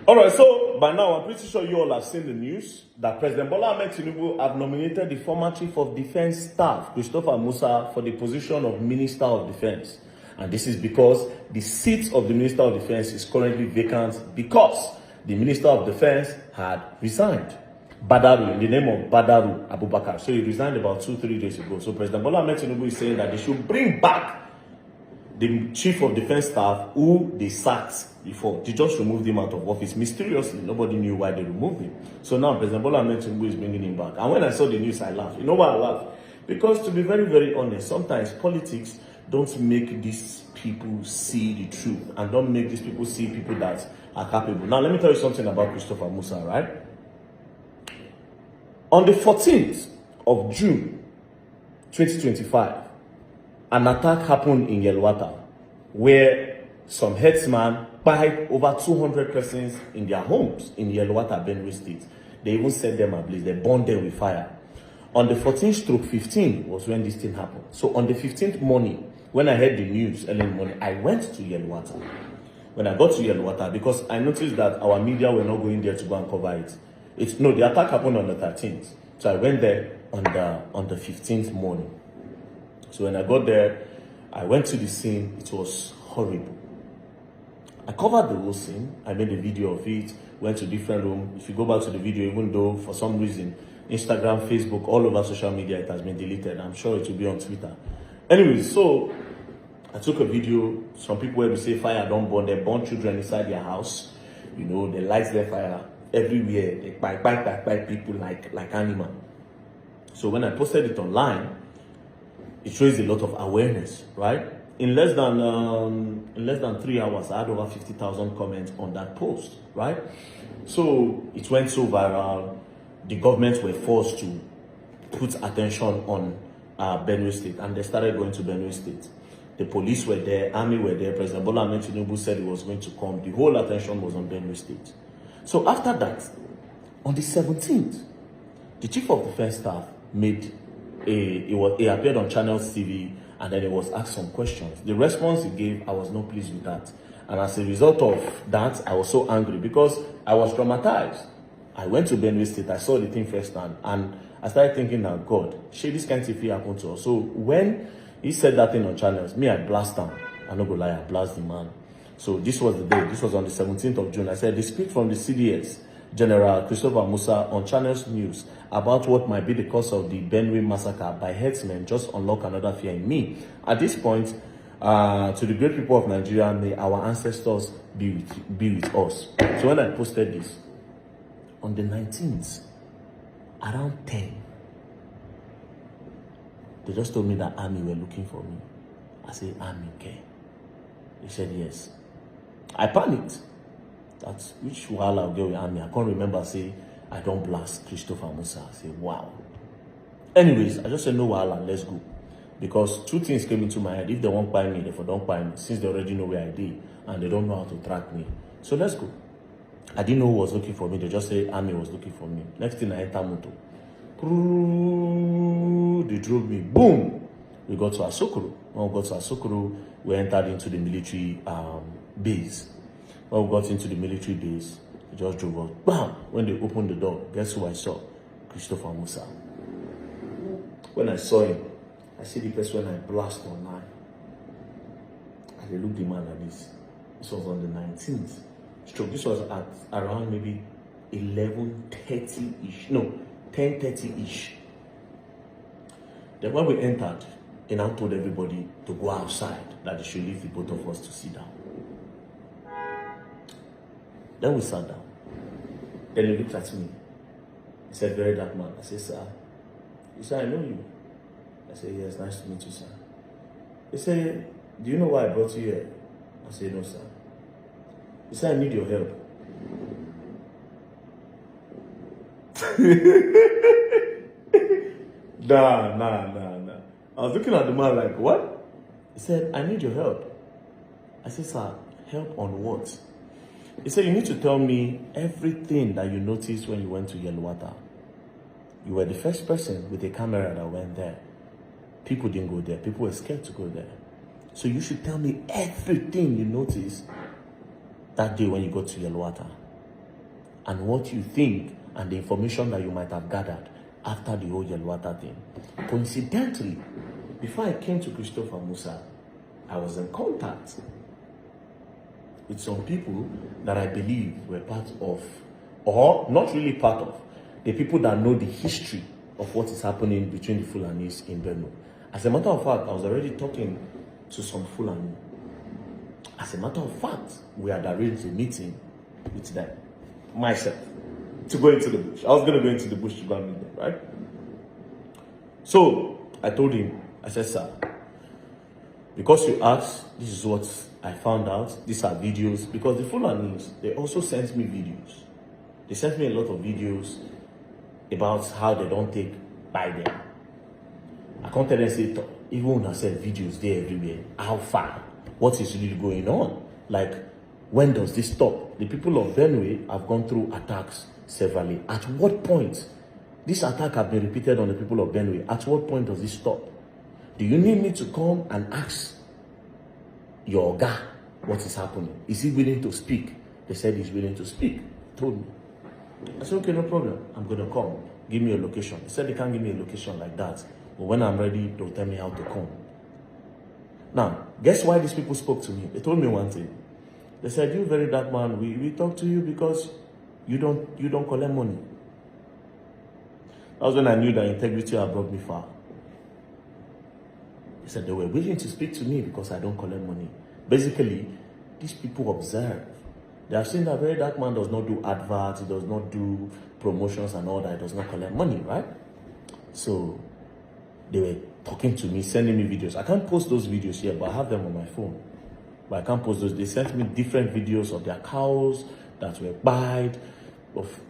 All right, so by now, I'm pretty sure you all have seen the news that President Bola Ahmed Tinubu have nominated the former Chief of Defense Staff, Christopher Musa, for the position of Minister of Defense. And this is because the seat of the Minister of Defense is currently vacant because the Minister of Defense had resigned. Badaru, in the name of Badaru Abubakar. So he resigned about 2-3 days ago. So President Bola Ahmed Tinubu is saying that they should bring back the Chief of Defense Staff who they sacked before. They just removed him out of office mysteriously. Nobody knew why they removed him. So now President Bola Ahmed Tinubu is bringing him back. And when I saw the news, I laughed. You know why I laughed? Because to be very, very honest, sometimes politics don't make these people see the truth and don't make these people see people that are capable. Now, let me tell you something about Christopher Musa, right? On the 14th of June, 2025, an attack happened in Yelwata where some herdsmen buried over 200 persons in their homes in Yelwata, Benue State. They even set them ablaze. They burned them with fire. On the 14th/15 was when this thing happened. So on the 15th morning, when I heard the news early in the morning, I went to Yelwata. When I got to Yelwata, because I noticed that our media were not going there to go and cover it. The attack happened on the 13th. So I went there on the 15th morning. So when I got there, I went to the scene. It was horrible. I covered the whole scene. I made a video of it, went to different rooms. If you go back to the video, even though for some reason, Instagram, Facebook, all over social media, it has been deleted. I'm sure it will be on Twitter. Anyway, so I took a video. Some people will say fire don't burn. They burn children inside their house. You know, they light their fire everywhere. They bite people like animal. So when I posted it online, it raised a lot of awareness, right? In less than 3 hours, I had over 50,000 comments on that post, right? So it went so viral. The government were forced to put attention on Benue State, and they started going to Benue State. The police were there, army were there. President Bola Ahmed Tinubu said he was going to come. The whole attention was on Benue State. So after that, on the 17th, the Chief of Defense Staff he appeared on Channels TV, and then he was asked some questions. The response he gave, I was not pleased with that. And as a result of that, I was so angry because I was traumatized. I went to Benue State, I saw the thing firsthand, and I started thinking that, God, shit, this kind of thing happened to us. So when he said that thing on Channels, me, I blast him. I'm not gonna lie, I blast the man. So this was the day, this was on the 17th of June. I said, they speak from the CDS, General Christopher Musa, on Channels News about what might be the cause of the Benue massacre by herdsmen just unlock another fear in me. At this point, to the great people of Nigeria, may our ancestors be with us. So when I posted this, on the 19th, around 10, they just told me that army were looking for me. I said, army, okay? They said, yes. I panicked. That's which while I'll get with army. I can't remember, say, I don't blast Christopher Musa. I say, wow. Anyways, I just said, no, let's go. Because two things came into my head. If they won't buy me, they don't buy me, since they already know where I did, and they don't know how to track me. So let's go. I didn't know who was looking for me. They just say army was looking for me. Next thing, I enter moto. They drove me. Boom! We got to Asokoro. When we got to Asokoro, we entered into the military base. When we got into the military base, they just drove us. Bam! When they opened the door, guess who I saw? Christopher Musa. When I saw him, I see the person when I blast online. And they looked the man like this. This was on the 19th. This was at around maybe 11:30-ish. No, 10:30-ish. Then when we entered, he now told everybody to go outside, that they should leave the both of us to sit down. Then we sat down. Then he looked at me. He said, very dark man. I said, sir. He said, I know you. I said, yes, nice to meet you, sir. He said, do you know why I brought you here? I said, no, sir. He said, I need your help. Nah. I was looking at the man like, what? He said, I need your help. I said, sir, help on what? He said, you need to tell me everything that you noticed when you went to Yelwata. You were the first person with a camera that went there. People didn't go there. People were scared to go there. So you should tell me everything you noticed that day when you got to Yelwata. and what you think and the information that you might have gathered after the whole Yelwata thing. Coincidentally, before I came to Christopher Musa, I was in contact with some people that I believe were part of, or not really part of, the people that know the history of what is happening between the Fulanis in Benue. As a matter of fact, I was already talking to some Fulani. As a matter of fact, we had arranged a meeting with them, myself, to go into the bush. I was going to go into the bush to go and meet them, right? So I told him, I said, sir, because you asked, this is what I found out. These are videos. Because the Fulanis, they also sent me videos. They sent me a lot of videos about how they don't take by them. I can't tell them, say, even when I said videos there everywhere, how far? What is really going on? Like, when does this stop? The people of Benue have gone through attacks severally. At what point? This attack have been repeated on the people of Benue. At what point does this stop? Do you need me to come and ask your guy what is happening? Is he willing to speak? They said he's willing to speak. Told me. I said, okay, no problem. I'm going to come. Give me a location. He said they can't give me a location like that. But when I'm ready, they'll tell me how to come. Now, guess why these people spoke to me? They told me one thing. They said, you very dark man, we talk to you because you don't collect money. That was when I knew that integrity had brought me far. They said they were willing to speak to me because I don't collect money. Basically, these people observe. They have seen that very dark man does not do adverts, he does not do promotions and all that, he does not collect money, right? So they were talking to me, sending me videos. I can't post those videos here, but I have them on my phone. But I can't post those. They sent me different videos of their cows that were buyed.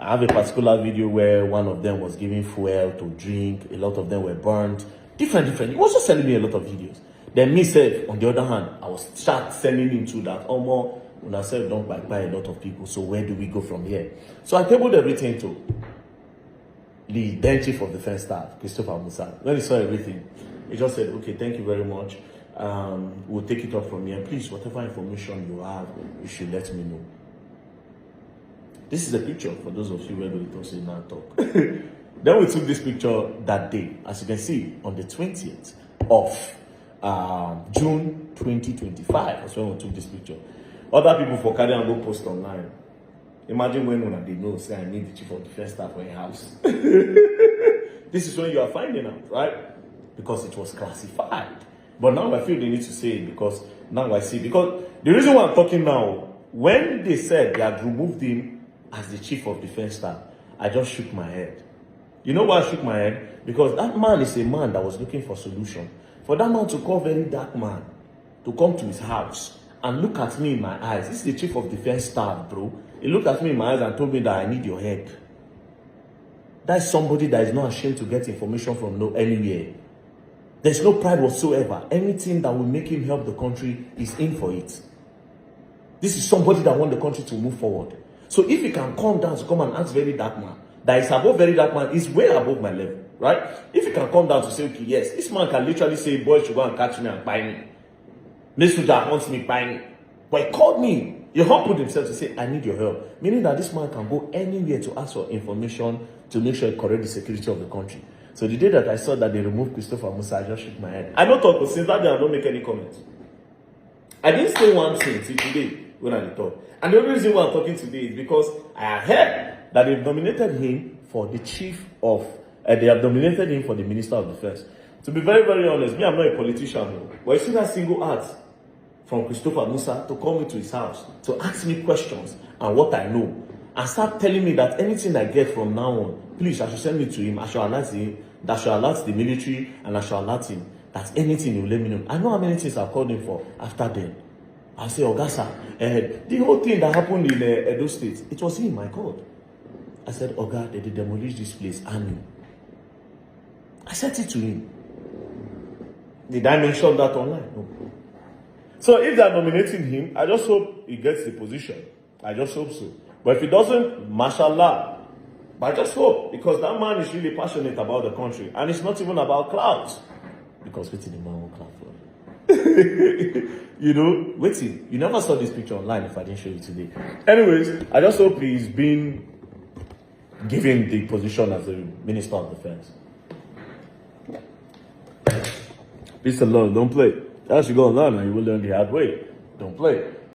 I have a particular video where one of them was giving fuel to drink. A lot of them were burnt. Different. He was just sending me a lot of videos. Then me said, on the other hand, I was start sending him to that. Almost, when I said don't buy a lot of people, so where do we go from here? So I tabled everything to the then chief of defense staff, Christopher Musa. When he saw everything, he just said, okay, thank you very much. We'll take it up from here. Please, whatever information you have, you should let me know. This is a picture for those of you who don't say now talk. Then we took this picture that day, as you can see, on the 20th of June 2025. That's when we took this picture. Other people for carry and go post online. Imagine when they know, say, I need the chief of defense staff for a house. This is when you are finding out, right? Because it was classified. But now I feel they need to say it because now I see. Because the reason why I'm talking now, when they said they had removed him as the chief of defense staff, I just shook my head. You know why I shook my head? Because that man is a man that was looking for solution. For that man to call very dark man to come to his house and look at me in my eyes. This is the chief of defense staff, bro. He looked at me in my eyes and told me that I need your head. That's somebody that is not ashamed to get information from anywhere. There's no pride whatsoever. Anything that will make him help the country is in for it. This is somebody that wants the country to move forward. So if he can come down to come and ask very dark man, that is above very dark man, is way above my level, right? If he can come down to say, okay, yes, this man can literally say, boys should go and catch me and buy me. This soldier wants me, buy me. But he called me. He humbled himself to say, I need your help. Meaning that this man can go anywhere to ask for information to make sure he correct the security of the country. So the day that I saw that they removed Christopher Musa, I just shook my head. I don't talk, but since that day I don't make any comments. I didn't say one thing till today when I talk. And the only reason why I'm talking today is because I have heard that they've nominated him for the chief of, they have nominated him for the Minister of Defense. To be very, very honest, me, I'm not a politician, but you see that single act from Christopher Musa to call me to his house, to ask me questions and what I know, and start telling me that anything I get from now on, please, I should send me to him, I should alert him, that should alert the military, and I should alert him. That's anything you let me know. I know how many things I've called him for after then. I'll say, Ogasa, the whole thing that happened in Edo State, it was him, I called. I said, Oga, they demolished this place, army. I said it to him. Did I mention that online? No. So if they're nominating him, I just hope he gets the position. I just hope so. But if he doesn't, mashallah. But I just hope, because that man is really passionate about the country. And it's not even about clouds. Because waiting, the man will cloud for you know, waiting. You never saw this picture online if I didn't show you today. Anyways, I just hope he's being given the position as the Minister of Defense. Peace and love, don't play. As you go on now, you will learn the hard way. Don't play.